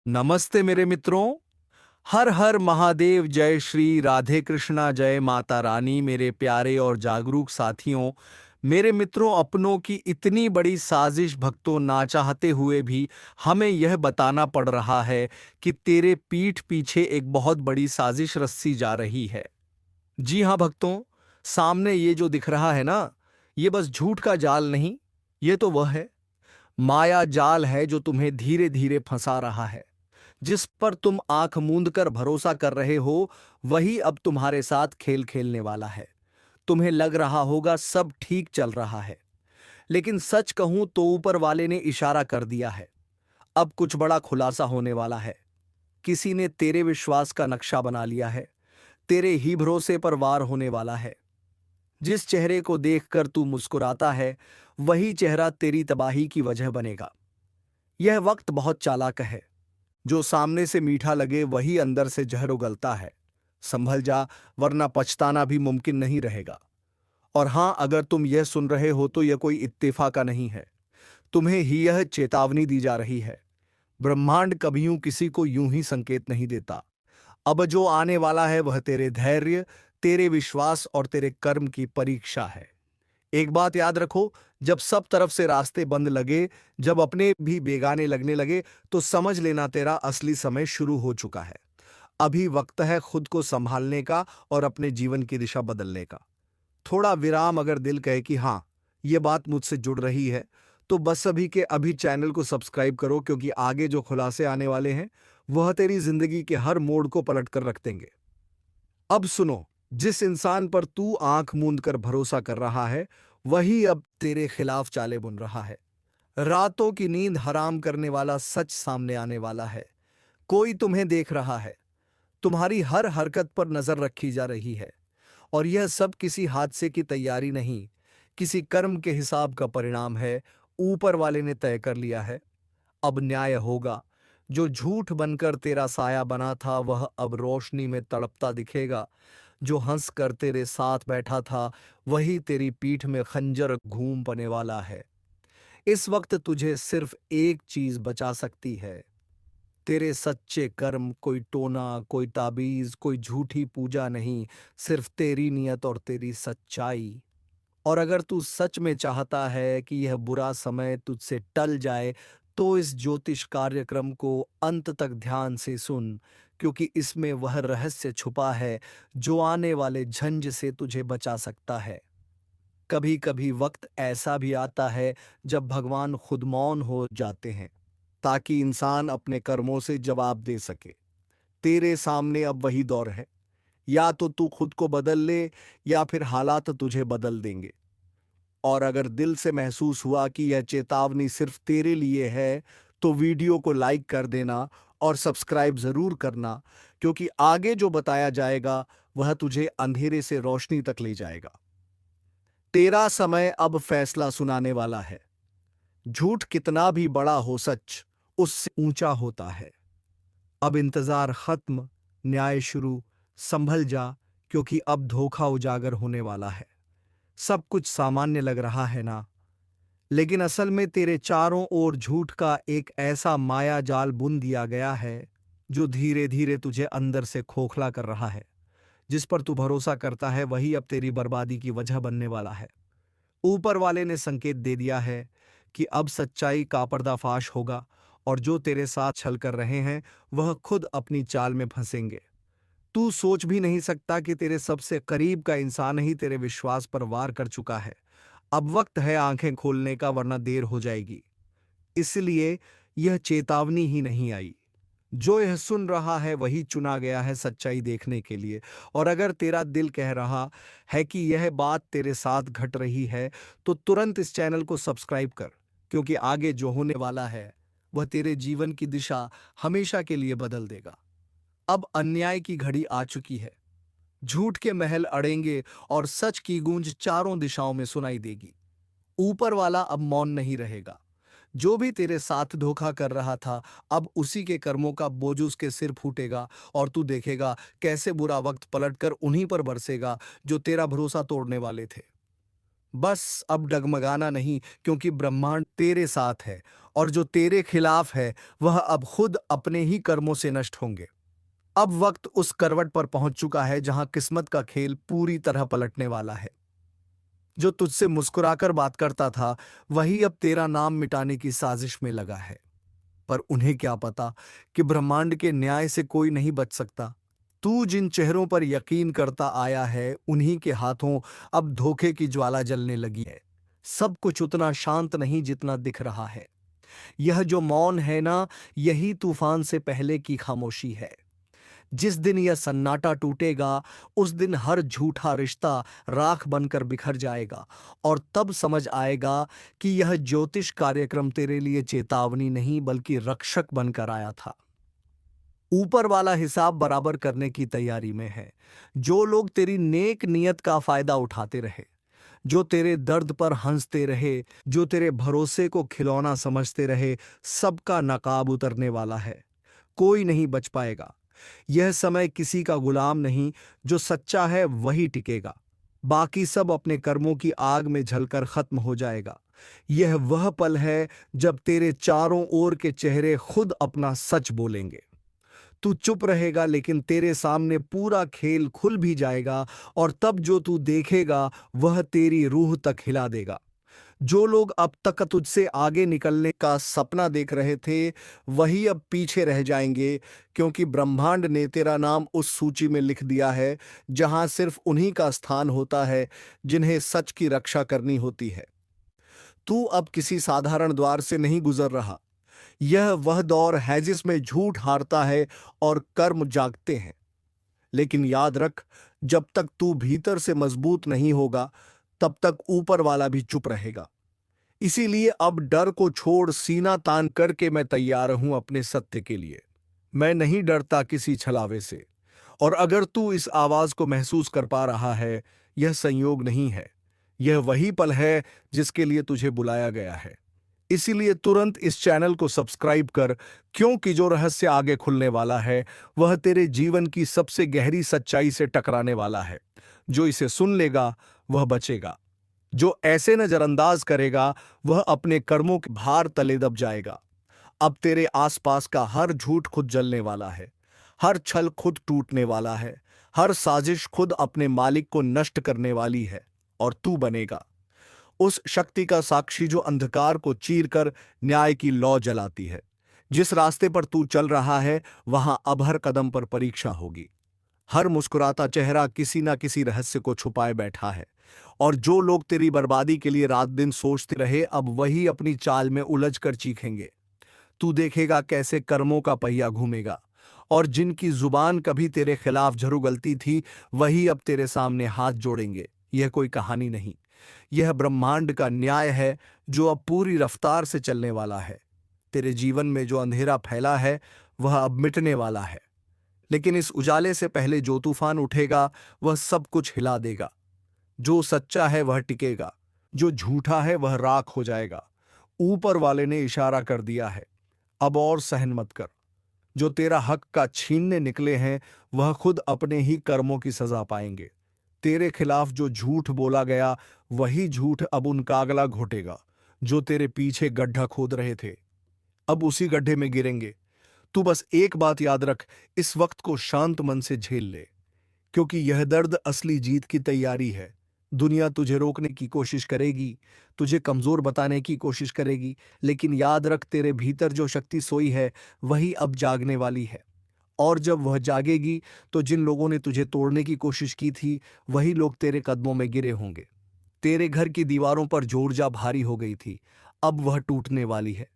नमस्ते मेरे मित्रों। हर हर महादेव, जय श्री राधे कृष्णा, जय माता रानी। मेरे प्यारे और जागरूक साथियों, मेरे मित्रों, अपनों की इतनी बड़ी साजिश भक्तों ना चाहते हुए भी हमें यह बताना पड़ रहा है कि तेरे पीठ पीछे एक बहुत बड़ी साजिश रची जा रही है। जी हाँ भक्तों, सामने ये जो दिख रहा है ना, ये बस झूठ का जाल नहीं, ये तो वह है, माया जाल है जो तुम्हें धीरे धीरे फंसा रहा है। जिस पर तुम आंख मूंद कर भरोसा कर रहे हो, वही अब तुम्हारे साथ खेल खेलने वाला है। तुम्हें लग रहा होगा सब ठीक चल रहा है, लेकिन सच कहूं तो ऊपर वाले ने इशारा कर दिया है। अब कुछ बड़ा खुलासा होने वाला है। किसी ने तेरे विश्वास का नक्शा बना लिया है। तेरे ही भरोसे पर वार होने वाला है। जिस चेहरे को देखकर तू मुस्कुराता है, वही चेहरा तेरी तबाही की वजह बनेगा। यह वक्त बहुत चालाक है। जो सामने से मीठा लगे वही अंदर से जहर उगलता है। संभल जा, वरना पछताना भी मुमकिन नहीं रहेगा। और हां, अगर तुम यह सुन रहे हो तो यह कोई इत्तेफाका नहीं है। तुम्हें ही यह चेतावनी दी जा रही है। ब्रह्मांड कभी यूं किसी को यूं ही संकेत नहीं देता। अब जो आने वाला है वह तेरे धैर्य, तेरे विश्वास और तेरे कर्म की परीक्षा है। एक बात याद रखो, जब सब तरफ से रास्ते बंद लगे, जब अपने भी बेगाने लगने लगे, तो समझ लेना तेरा असली समय शुरू हो चुका है। अभी वक्त है खुद को संभालने का और अपने जीवन की दिशा बदलने का। थोड़ा विराम अगर दिल कहे कि हाँ, ये बात मुझसे जुड़ रही है, तो बस अभी के अभी चैनल को सब्सक्राइब करो, क्योंकि आगे जो खुलासे आने वाले हैं वह तेरी जिंदगी के हर मोड़ को पलट कर रख देंगे। अब सुनो, जिस इंसान पर तू आंख मूंद कर भरोसा कर रहा है, वही अब तेरे खिलाफ चालें बुन रहा है। रातों की नींद हराम करने वाला सच सामने आने वाला है। कोई तुम्हें देख रहा है। तुम्हारी हर हरकत पर नजर रखी जा रही है। और यह सब किसी हादसे की तैयारी नहीं, किसी कर्म के हिसाब का परिणाम है। ऊपर वाले ने तय कर लिया है। अब न्याय होगा। जो झूठ बनकर तेरा साया बना था, वह अब रोशनी में तड़पता दिखेगा। जो हंस कर तेरे साथ बैठा था, वही तेरी पीठ में खंजर घूम पने वाला है। इस वक्त तुझे सिर्फ एक चीज बचा सकती है, तेरे सच्चे कर्म। कोई टोना, कोई ताबीज, कोई झूठी पूजा नहीं, सिर्फ तेरी नियत और तेरी सच्चाई। और अगर तू सच में चाहता है कि यह बुरा समय तुझसे टल जाए, तो इस ज्योतिष कार्यक्रम को अंत तक ध्यान से सुन, क्योंकि इसमें वह रहस्य छुपा है जो आने वाले झंझ से तुझे बचा सकता है। कभी कभी वक्त ऐसा भी आता है जब भगवान खुद मौन हो जाते हैं, ताकि इंसान अपने कर्मों से जवाब दे सके। तेरे सामने अब वही दौर है। या तो तू खुद को बदल ले, या फिर हालात तुझे बदल देंगे। और अगर दिल से महसूस हुआ कि यह चेतावनी सिर्फ तेरे लिए है, तो वीडियो को लाइक कर देना और सब्सक्राइब जरूर करना, क्योंकि आगे जो बताया जाएगा वह तुझे अंधेरे से रोशनी तक ले जाएगा। तेरा समय अब फैसला सुनाने वाला है। झूठ कितना भी बड़ा हो, सच उससे ऊंचा होता है। अब इंतजार खत्म, न्याय शुरू। संभल जा, क्योंकि अब धोखा उजागर होने वाला है। सब कुछ सामान्य लग रहा है ना, लेकिन असल में तेरे चारों ओर झूठ का एक ऐसा माया जाल बुन दिया गया है जो धीरे धीरे तुझे अंदर से खोखला कर रहा है। जिस पर तू भरोसा करता है वही अब तेरी बर्बादी की वजह बनने वाला है। ऊपर वाले ने संकेत दे दिया है कि अब सच्चाई का पर्दाफाश होगा, और जो तेरे साथ छल कर रहे हैं वह खुद अपनी चाल में फंसेंगे। तू सोच भी नहीं सकता कि तेरे सबसे करीब का इंसान ही तेरे विश्वास पर वार कर चुका है। अब वक्त है आंखें खोलने का, वरना देर हो जाएगी। इसलिए यह चेतावनी ही नहीं आई। जो यह सुन रहा है वही चुना गया है सच्चाई देखने के लिए। और अगर तेरा दिल कह रहा है कि यह बात तेरे साथ घट रही है, तो तुरंत इस चैनल को सब्सक्राइब कर, क्योंकि आगे जो होने वाला है वह तेरे जीवन की दिशा हमेशा के लिए बदल देगा। अब अन्याय की घड़ी आ चुकी है। झूठ के महल अड़ेंगे और सच की गूंज चारों दिशाओं में सुनाई देगी। ऊपर वाला अब मौन नहीं रहेगा। जो भी तेरे साथ धोखा कर रहा था, अब उसी के कर्मों का बोझ उसके सिर फूटेगा, और तू देखेगा कैसे बुरा वक्त पलटकर उन्हीं पर बरसेगा जो तेरा भरोसा तोड़ने वाले थे। बस अब डगमगाना नहीं, क्योंकि ब्रह्मांड तेरे साथ है, और जो तेरे खिलाफ है वह अब खुद अपने ही कर्मों से नष्ट होंगे। अब वक्त उस करवट पर पहुंच चुका है जहां किस्मत का खेल पूरी तरह पलटने वाला है। जो तुझसे मुस्कुराकर बात करता था, वही अब तेरा नाम मिटाने की साजिश में लगा है। पर उन्हें क्या पता कि ब्रह्मांड के न्याय से कोई नहीं बच सकता। तू जिन चेहरों पर यकीन करता आया है, उन्हीं के हाथों अब धोखे की ज्वाला जलने लगी है। सब कुछ उतना शांत नहीं जितना दिख रहा है। यह जो मौन है ना, यही तूफान से पहले की खामोशी है। जिस दिन यह सन्नाटा टूटेगा, उस दिन हर झूठा रिश्ता राख बनकर बिखर जाएगा, और तब समझ आएगा कि यह ज्योतिष कार्यक्रम तेरे लिए चेतावनी नहीं बल्कि रक्षक बनकर आया था। ऊपर वाला हिसाब बराबर करने की तैयारी में है। जो लोग तेरी नेक नियत का फायदा उठाते रहे, जो तेरे दर्द पर हंसते रहे, जो तेरे भरोसे को खिलौना समझते रहे, सबका नकाब उतरने वाला है। कोई नहीं बच पाएगा। यह समय किसी का गुलाम नहीं, जो सच्चा है वही टिकेगा। बाकी सब अपने कर्मों की आग में जलकर खत्म हो जाएगा। यह वह पल है जब तेरे चारों ओर के चेहरे खुद अपना सच बोलेंगे। तू चुप रहेगा, लेकिन तेरे सामने पूरा खेल खुल भी जाएगा, और तब जो तू देखेगा वह तेरी रूह तक हिला देगा। जो लोग अब तक तुझसे आगे निकलने का सपना देख रहे थे, वही अब पीछे रह जाएंगे, क्योंकि ब्रह्मांड ने तेरा नाम उस सूची में लिख दिया है जहां सिर्फ उन्हीं का स्थान होता है जिन्हें सच की रक्षा करनी होती है। तू अब किसी साधारण द्वार से नहीं गुजर रहा। यह वह दौर है जिसमें झूठ हारता है और कर्म जागते हैं। लेकिन याद रख, जब तक तू भीतर से मजबूत नहीं होगा, तब तक ऊपर वाला भी चुप रहेगा। इसीलिए अब डर को छोड़ सीना तान करके मैं तैयार हूं अपने सत्य के लिए। मैं नहीं डरता किसी छलावे से। और अगर तू इस आवाज को महसूस कर पा रहा है, यह संयोग नहीं है। यह वही पल है जिसके लिए तुझे बुलाया गया है। इसीलिए तुरंत इस चैनल को सब्सक्राइब कर, क्योंकि जो रहस्य आगे खुलने वाला है वह तेरे जीवन की सबसे गहरी सच्चाई से टकराने वाला है। जो इसे सुन लेगा वह बचेगा। जो ऐसे नजरअंदाज करेगा वह अपने कर्मों के भार तले दब जाएगा। अब तेरे आसपास का हर झूठ खुद जलने वाला है, हर छल खुद टूटने वाला है, हर साजिश खुद अपने मालिक को नष्ट करने वाली है, और तू बनेगा उस शक्ति का साक्षी जो अंधकार को चीरकर न्याय की लौ जलाती है। जिस रास्ते पर तू चल रहा है, वहां अब हर कदम पर परीक्षा होगी। हर मुस्कुराता चेहरा किसी ना किसी रहस्य को छुपाए बैठा है, और जो लोग तेरी बर्बादी के लिए रात दिन सोचते रहे, अब वही अपनी चाल में उलझ कर चीखेंगे। तू देखेगा कैसे कर्मों का पहिया घूमेगा, और जिनकी जुबान कभी तेरे खिलाफ झरुगलती थी, वही अब तेरे सामने हाथ जोड़ेंगे। यह कोई कहानी नहीं, यह ब्रह्मांड का न्याय है जो अब पूरी रफ्तार से चलने वाला है। तेरे जीवन में जो अंधेरा फैला है वह अब मिटने वाला है, लेकिन इस उजाले से पहले जो तूफान उठेगा वह सब कुछ हिला देगा। जो सच्चा है वह टिकेगा, जो झूठा है वह राख हो जाएगा। ऊपर वाले ने इशारा कर दिया है, अब और सहन मत कर। जो तेरा हक का छीनने निकले हैं वह खुद अपने ही कर्मों की सजा पाएंगे। तेरे खिलाफ जो झूठ बोला गया, वही झूठ अब उनका अगला घोटेगा। जो तेरे पीछे गड्ढा खोद रहे थे, अब उसी गड्ढे में गिरेंगे। तू बस एक बात याद रख, इस वक्त को शांत मन से झेल ले, क्योंकि यह दर्द असली जीत की तैयारी है। दुनिया तुझे रोकने की कोशिश करेगी, तुझे कमजोर बताने की कोशिश करेगी, लेकिन याद रख, तेरे भीतर जो शक्ति सोई है वही अब जागने वाली है। और जब वह जागेगी, तो जिन लोगों ने तुझे तोड़ने की कोशिश की थी, वही लोग तेरे कदमों में गिरे होंगे। तेरे घर की दीवारों पर जोरजा भारी हो गई थी, अब वह टूटने वाली है।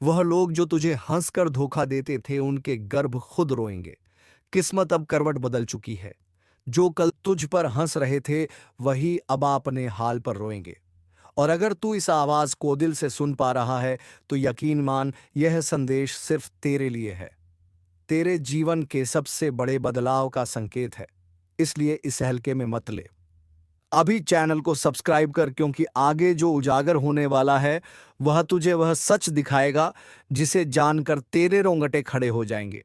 वह लोग जो तुझे हंसकर धोखा देते थे, उनके गर्भ खुद रोएंगे। किस्मत अब करवट बदल चुकी है। जो कल तुझ पर हंस रहे थे, वही अब अपने हाल पर रोएंगे। और अगर तू इस आवाज को दिल से सुन पा रहा है, तो यकीन मान, यह संदेश सिर्फ तेरे लिए है। तेरे जीवन के सबसे बड़े बदलाव का संकेत है। इसलिए इसे हल्के में मत ले। अभी चैनल को सब्सक्राइब कर, क्योंकि आगे जो उजागर होने वाला है वह तुझे वह सच दिखाएगा जिसे जानकर तेरे रोंगटे खड़े हो जाएंगे।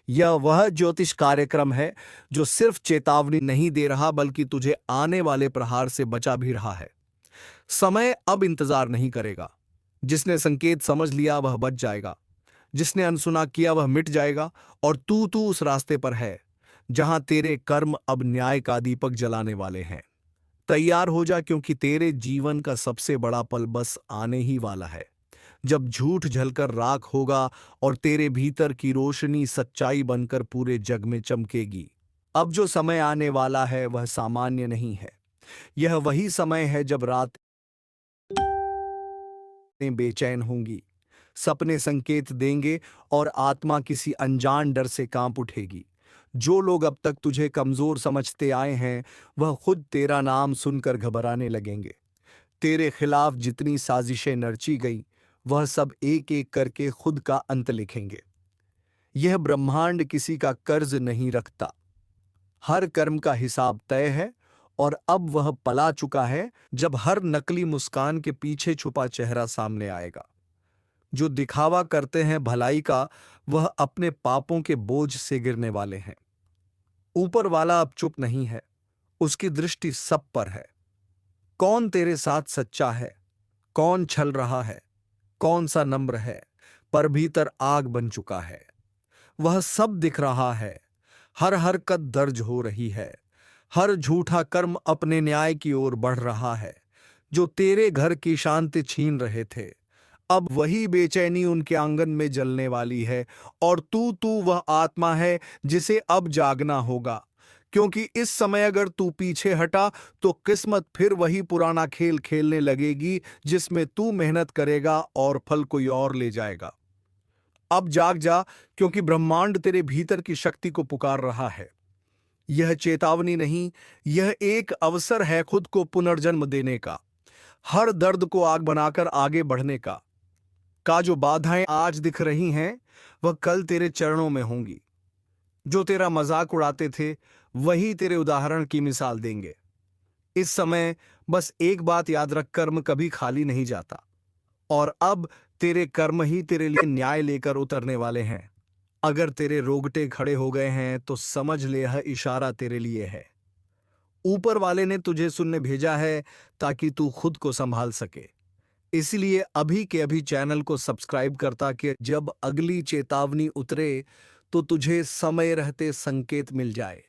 यह वह ज्योतिष कार्यक्रम है जो सिर्फ चेतावनी नहीं दे रहा, बल्कि तुझे आने वाले प्रहार से बचा भी रहा है। समय अब इंतजार नहीं करेगा। जिसने संकेत समझ लिया वह बच जाएगा, जिसने अनसुना किया वह मिट जाएगा। और तू उस रास्ते पर है जहां तेरे कर्म अब न्याय का दीपक जलाने वाले हैं। तैयार हो जा, क्योंकि तेरे जीवन का सबसे बड़ा पल बस आने ही वाला है, जब झूठ झलकर राख होगा और तेरे भीतर की रोशनी सच्चाई बनकर पूरे जग में चमकेगी। अब जो समय आने वाला है वह सामान्य नहीं है। यह वही समय है जब रातें बेचैन होंगी, सपने संकेत देंगे और आत्मा किसी अनजान डर से कांप उठेगी। जो लोग अब तक तुझे कमजोर समझते आए हैं वह खुद तेरा नाम सुनकर घबराने लगेंगे। तेरे खिलाफ जितनी साजिशें नरची गई वह सब एक एक करके खुद का अंत लिखेंगे। यह ब्रह्मांड किसी का कर्ज नहीं रखता। हर कर्म का हिसाब तय है और अब वह पला चुका है जब हर नकली मुस्कान के पीछे छुपा चेहरा सामने आएगा। जो दिखावा करते हैं भलाई का वह अपने पापों के बोझ से गिरने वाले हैं। ऊपर वाला अब चुप नहीं है, उसकी दृष्टि सब पर है। कौन तेरे साथ सच्चा है, कौन छल रहा है, कौन सा नम्र है, पर भीतर आग बन चुका है। वह सब दिख रहा है। हर हरकत दर्ज हो रही है। हर झूठा कर्म अपने न्याय की ओर बढ़ रहा है। जो तेरे घर की शांति छीन रहे थे अब वही बेचैनी उनके आंगन में जलने वाली है। और तू वह आत्मा है जिसे अब जागना होगा, क्योंकि इस समय अगर तू पीछे हटा तो किस्मत फिर वही पुराना खेल खेलने लगेगी जिसमें तू मेहनत करेगा और फल कोई और ले जाएगा। अब जाग जा, क्योंकि ब्रह्मांड तेरे भीतर की शक्ति को पुकार रहा है। यह चेतावनी नहीं, यह एक अवसर है खुद को पुनर्जन्म देने का, हर दर्द को आग बनाकर आगे बढ़ने का जो बाधाएं आज दिख रही हैं वह कल तेरे चरणों में होंगी। जो तेरा मजाक उड़ाते थे वही तेरे उदाहरण की मिसाल देंगे। इस समय बस एक बात याद रख, कर्म कभी खाली नहीं जाता और अब तेरे कर्म ही तेरे लिए न्याय लेकर उतरने वाले हैं। अगर तेरे रोगटे खड़े हो गए हैं तो समझ ले यह इशारा तेरे लिए है। ऊपर वाले ने तुझे सुनने भेजा है ताकि तू खुद को संभाल सके। इसलिए अभी के अभी चैनल को सब्सक्राइब करता कि जब अगली चेतावनी उतरे तो तुझे समय रहते संकेत मिल जाए,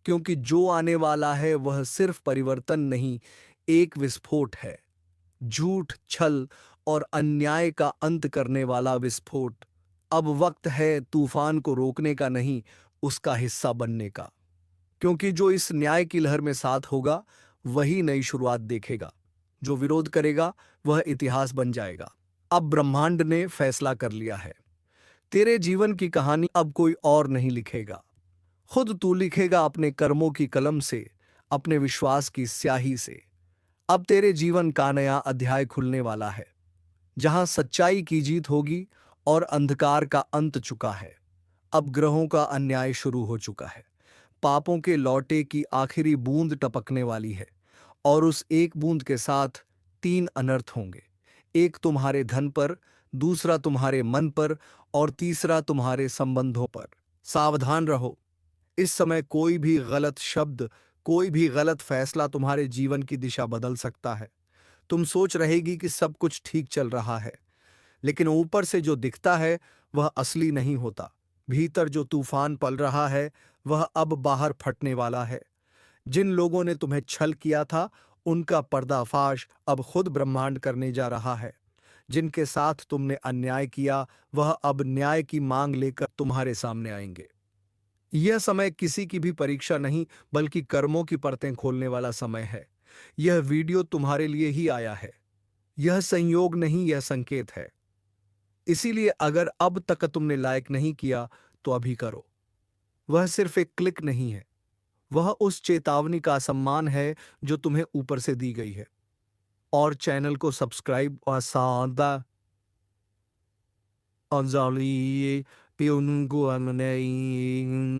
क्योंकि जो आने वाला है वह सिर्फ परिवर्तन नहीं, एक विस्फोट है। झूठ, छल और अन्याय का अंत करने वाला विस्फोट। अब वक्त है तूफान को रोकने का नहीं, उसका हिस्सा बनने का, क्योंकि जो इस न्याय की लहर में साथ होगा वही नई शुरुआत देखेगा। जो विरोध करेगा वह इतिहास बन जाएगा। अब ब्रह्मांड ने फैसला कर लिया है। तेरे जीवन की कहानी अब कोई और नहीं लिखेगा, खुद तू लिखेगा अपने कर्मों की कलम से, अपने विश्वास की स्याही से। अब तेरे जीवन का नया अध्याय खुलने वाला है, जहां सच्चाई की जीत होगी और अंधकार का अंत चुका है। अब ग्रहों का अन्याय शुरू हो चुका है। पापों के लौटे की आखिरी बूंद टपकने वाली है और उस एक बूंद के साथ 3 अनर्थ होंगे। एक तुम्हारे धन पर, दूसरा तुम्हारे मन पर और तीसरा तुम्हारे संबंधों पर। सावधान रहो, इस समय कोई भी गलत शब्द, कोई भी गलत फैसला तुम्हारे जीवन की दिशा बदल सकता है। तुम सोच रहेगी कि सब कुछ ठीक चल रहा है, लेकिन ऊपर से जो दिखता है वह असली नहीं होता। भीतर जो तूफान पल रहा है वह अब बाहर फटने वाला है। जिन लोगों ने तुम्हें छल किया था उनका पर्दाफाश अब खुद ब्रह्मांड करने जा रहा है। जिनके साथ तुमने अन्याय किया वह अब न्याय की मांग लेकर तुम्हारे सामने आएंगे। यह समय किसी की भी परीक्षा नहीं, बल्कि कर्मों की परतें खोलने वाला समय है। यह वीडियो तुम्हारे लिए ही आया है। यह संयोग नहीं, यह संकेत है। इसीलिए अगर अब तक तुमने लाइक नहीं किया तो अभी करो। वह सिर्फ एक क्लिक नहीं है, वह उस चेतावनी का सम्मान है जो तुम्हें ऊपर से दी गई है। और चैनल को सब्सक्राइब और सादा अंजलि पियुनुगु अमने।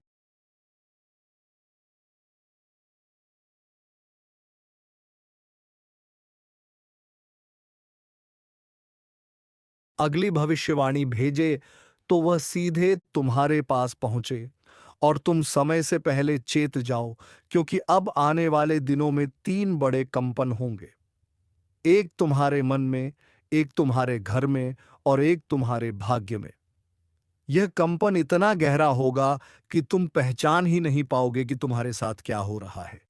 अगली भविष्यवाणी भेजे तो वह सीधे तुम्हारे पास पहुंचे और तुम समय से पहले चेत जाओ, क्योंकि अब आने वाले दिनों में 3 बड़े कंपन होंगे। एक तुम्हारे मन में, एक तुम्हारे घर में और एक तुम्हारे भाग्य में। यह कंपन इतना गहरा होगा कि तुम पहचान ही नहीं पाओगे कि तुम्हारे साथ क्या हो रहा है।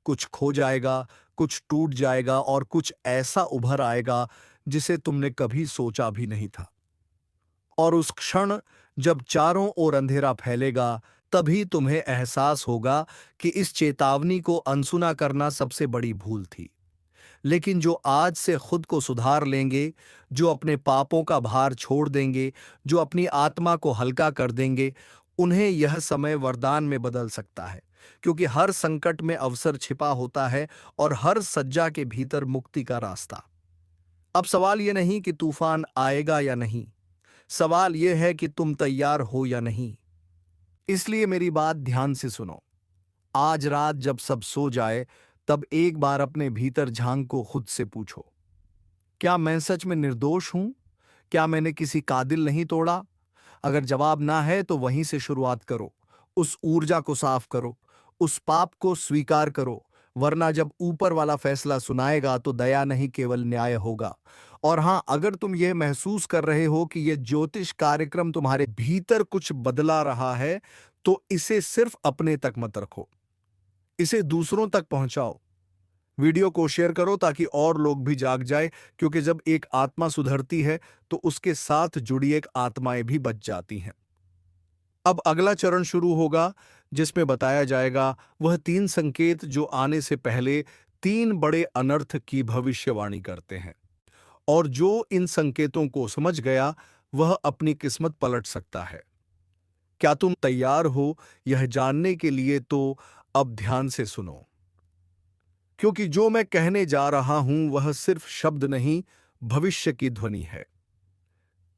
कुछ खो जाएगा, कुछ टूट जाएगा और कुछ ऐसा उभर आएगा जिसे तुमने कभी सोचा भी नहीं था। और उस क्षण जब चारों ओर अंधेरा फैलेगा, तभी तुम्हें एहसास होगा कि इस चेतावनी को अनसुना करना सबसे बड़ी भूल थी। लेकिन जो आज से खुद को सुधार लेंगे, जो अपने पापों का भार छोड़ देंगे, जो अपनी आत्मा को हल्का कर देंगे, उन्हें यह समय वरदान में बदल सकता है। क्योंकि हर संकट में अवसर छिपा होता है और हर सज्जा के भीतर मुक्ति का रास्ता। अब सवाल यह नहीं कि तूफान आएगा या नहीं, सवाल यह है कि तुम तैयार हो या नहीं। इसलिए मेरी बात ध्यान से सुनो। आज रात जब सब सो जाए, तब एक बार अपने भीतर झांक को खुद से पूछो, क्या मैं सच में निर्दोष हूं? क्या मैंने किसी का दिल नहीं तोड़ा? अगर जवाब ना है तो वहीं से शुरुआत करो। उस ऊर्जा को साफ करो, उस पाप को स्वीकार करो, वरना जब ऊपर वाला फैसला सुनाएगा तो दया नहीं केवल न्याय होगा। और हां, अगर तुम यह महसूस कर रहे हो कि यह ज्योतिष कार्यक्रम तुम्हारे भीतर कुछ बदला रहा है, तो इसे सिर्फ अपने तक मत रखो, इसे दूसरों तक पहुंचाओ। वीडियो को शेयर करो ताकि और लोग भी जाग जाए, क्योंकि जब एक आत्मा सुधरती है तो उसके साथ जुड़ी एक आत्माएं भी बच जाती हैं। अब अगला चरण शुरू होगा, जिसमें बताया जाएगा वह 3 संकेत जो आने से पहले 3 बड़े अनर्थ की भविष्यवाणी करते हैं। और जो इन संकेतों को समझ गया, वह अपनी किस्मत पलट सकता है। क्या तुम तैयार हो यह जानने के लिए? तो अब ध्यान से सुनो, क्योंकि जो मैं कहने जा रहा हूं वह सिर्फ शब्द नहीं, भविष्य की ध्वनि है।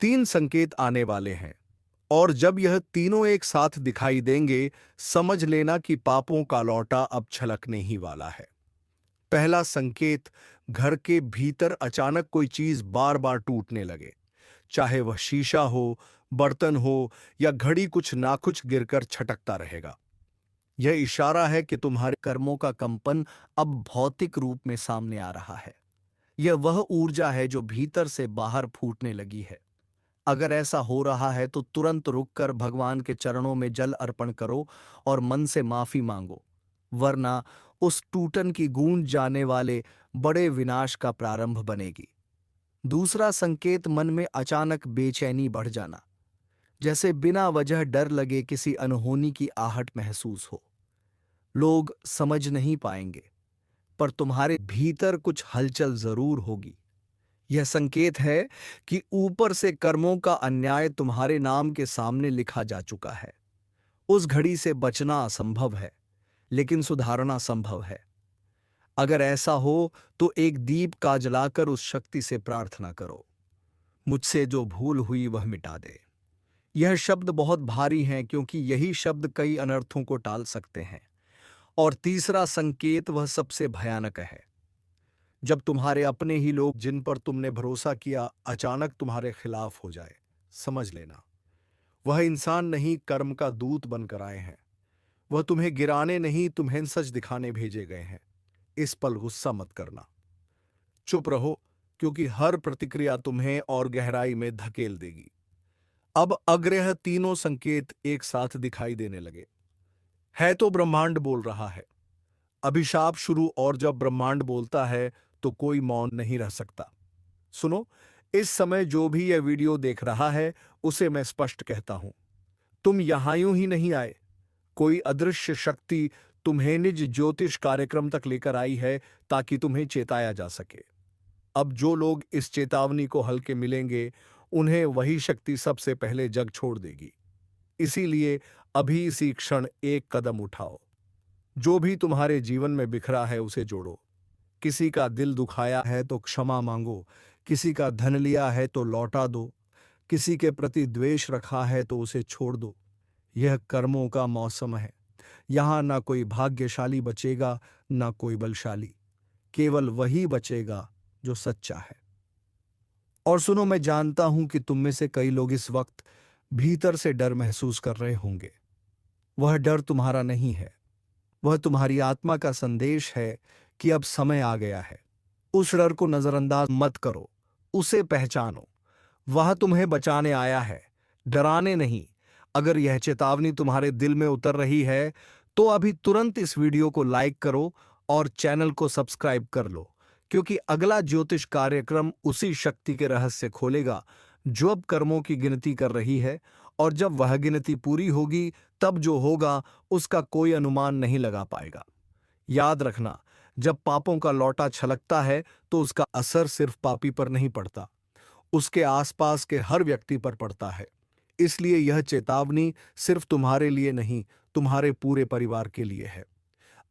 3 संकेत आने वाले हैं, और जब यह तीनों एक साथ दिखाई देंगे, समझ लेना कि पापों का लौटा अब छलकने ही वाला है। पहला संकेत, घर के भीतर अचानक कोई चीज बार बार टूटने लगे। चाहे वह शीशा हो, बर्तन हो या घड़ी, कुछ ना कुछ गिरकर छटकता रहेगा। यह इशारा है कि तुम्हारे कर्मों का कंपन अब भौतिक रूप में सामने आ रहा है। यह वह ऊर्जा है जो भीतर से बाहर फूटने लगी है। अगर ऐसा हो रहा है तो तुरंत रुककर भगवान के चरणों में जल अर्पण करो और मन से माफी मांगो, वरना उस टूटन की गूंज जाने वाले बड़े विनाश का प्रारंभ बनेगी। दूसरा संकेत, मन में अचानक बेचैनी बढ़ जाना, जैसे बिना वजह डर लगे, किसी अनहोनी की आहट महसूस हो। लोग समझ नहीं पाएंगे, पर तुम्हारे भीतर कुछ हलचल जरूर होगी। यह संकेत है कि ऊपर से कर्मों का अन्याय तुम्हारे नाम के सामने लिखा जा चुका है। उस घड़ी से बचना असंभव है, लेकिन सुधारना संभव है। अगर ऐसा हो तो एक दीप का जलाकर उस शक्ति से प्रार्थना करो, मुझसे जो भूल हुई वह मिटा दे। यह शब्द बहुत भारी हैं, क्योंकि यही शब्द कई अनर्थों को टाल सकते हैं। और तीसरा संकेत, वह सबसे भयानक है। जब तुम्हारे अपने ही लोग, जिन पर तुमने भरोसा किया, अचानक तुम्हारे खिलाफ हो जाए, समझ लेना वह इंसान नहीं, कर्म का दूत बनकर आए हैं। वह तुम्हें गिराने नहीं, तुम्हें सच दिखाने भेजे गए हैं। इस पल गुस्सा मत करना, चुप रहो, क्योंकि हर प्रतिक्रिया तुम्हें और गहराई में धकेल देगी। अब अग्रह तीनों संकेत एक साथ दिखाई देने लगे। है तो ब्रह्मांड बोल रहा है। अभिशाप शुरू, और जब ब्रह्मांड बोलता है तो कोई मौन नहीं रह सकता। सुनो, इस समय जो भी यह वीडियो देख रहा है, उसे मैं स्पष्ट कहता हूं, तुम यहां यूं ही नहीं आए। कोई अदृश्य शक्ति तुम्हें निज ज्योतिष कार्यक्रम तक लेकर आई है, ताकि तुम्हें चेताया जा सके। अब जो लोग इस चेतावनी को हल्के मिलेंगे, उन्हें वही शक्ति सबसे पहले जग छोड़ देगी। इसीलिए अभी इसी क्षण एक कदम उठाओ। जो भी तुम्हारे जीवन में बिखरा है उसे जोड़ो। किसी का दिल दुखाया है तो क्षमा मांगो, किसी का धन लिया है तो लौटा दो, किसी के प्रति द्वेष रखा है तो उसे छोड़ दो। यह कर्मों का मौसम है। यहां ना कोई भाग्यशाली बचेगा, ना कोई बलशाली। केवल वही बचेगा जो सच्चा है। और सुनो, मैं जानता हूं कि तुम में से कई लोग इस वक्त भीतर से डर महसूस कर रहे होंगे। वह डर तुम्हारा नहीं है, वह तुम्हारी आत्मा का संदेश है कि अब समय आ गया है। उस डर को नजरअंदाज मत करो, उसे पहचानो। वह तुम्हें बचाने आया है, डराने नहीं। अगर यह चेतावनी तुम्हारे दिल में उतर रही है, तो अभी तुरंत इस वीडियो को लाइक करो और चैनल को सब्सक्राइब कर लो, क्योंकि अगला ज्योतिष कार्यक्रम उसी शक्ति के रहस्य खोलेगा जो अब कर्मों की गिनती कर रही है, और जब वह गिनती पूरी होगी तब जो होगा उसका कोई अनुमान नहीं लगा पाएगा। याद रखना, जब पापों का लौटा छलकता है तो उसका असर सिर्फ पापी पर नहीं पड़ता, उसके आसपास के हर व्यक्ति पर पड़ता है। इसलिए यह चेतावनी सिर्फ तुम्हारे लिए नहीं, तुम्हारे पूरे परिवार के लिए है।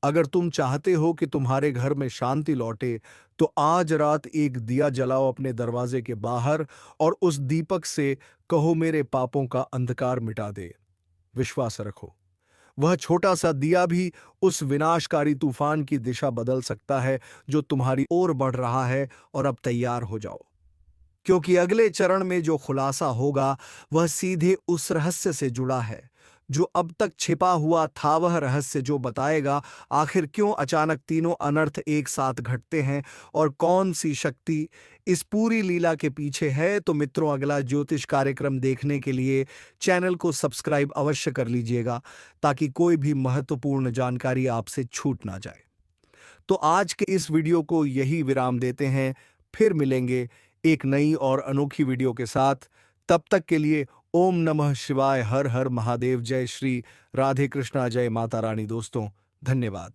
अगर तुम चाहते हो कि तुम्हारे घर में शांति लौटे, तो आज रात एक दिया जलाओ अपने दरवाजे के बाहर और उस दीपक से कहो, मेरे पापों का अंधकार मिटा दे। विश्वास रखो, वह छोटा सा दिया भी उस विनाशकारी तूफान की दिशा बदल सकता है जो तुम्हारी ओर बढ़ रहा है। और अब तैयार हो जाओ, क्योंकि अगले चरण में जो खुलासा होगा वह सीधे उस रहस्य से जुड़ा है जो अब तक छिपा हुआ था। वह रहस्य जो बताएगा आखिर क्यों अचानक तीनों अनर्थ एक साथ घटते हैं और कौन सी शक्ति इस पूरी लीला के पीछे है। तो मित्रों, अगला ज्योतिष कार्यक्रम देखने के लिए चैनल को सब्सक्राइब अवश्य कर लीजिएगा, ताकि कोई भी महत्वपूर्ण जानकारी आपसे छूट ना जाए। तो आज के इस वीडियो को यही विराम देते हैं, फिर मिलेंगे एक नई और अनोखी वीडियो के साथ। तब तक के लिए ओम नमः शिवाय, हर हर महादेव, जय श्री राधे कृष्णा, जय माता रानी। दोस्तों, धन्यवाद।